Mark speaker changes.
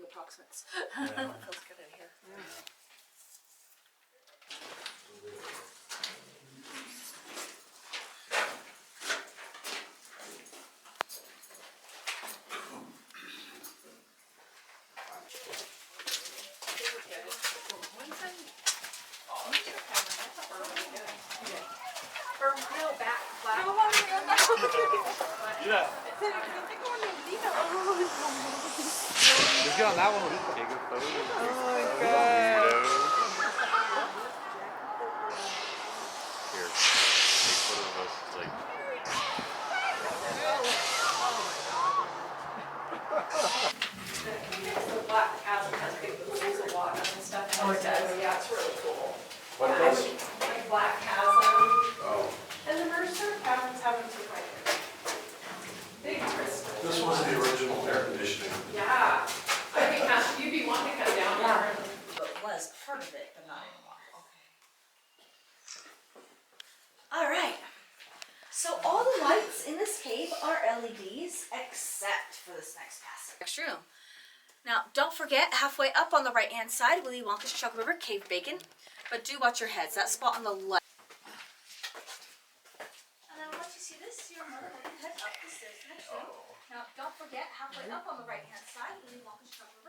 Speaker 1: approximates.
Speaker 2: Yeah. Feels good in here.
Speaker 1: Yeah.
Speaker 3: Yeah. Let's get on that one. Take a photo.
Speaker 2: Oh my god.
Speaker 3: Here, take a photo of us. It's like.
Speaker 2: The black chasm has big pools of water and stuff.
Speaker 4: Oh, it does?
Speaker 2: Yeah, it's really cool.
Speaker 4: What does?
Speaker 2: Like black chasm.
Speaker 4: Oh.
Speaker 2: And the Mercer Caverns haven't too like big crystals.
Speaker 4: This was the original air conditioning.
Speaker 2: Yeah. You'd be wanting to come down there.
Speaker 5: But was part of it, but not anymore. Okay. All right. So all the lights in this cave are LEDs, except for this next passage.
Speaker 1: Extra room. Now, don't forget, halfway up on the right-hand side, Willy Wonka's Chocolate River Cave Bacon. But do watch your heads. That spot on the left. And then once you see this, your mother will head up the stairs to the next room. Now, don't forget, halfway up on the right-hand side, Willy Wonka's Chocolate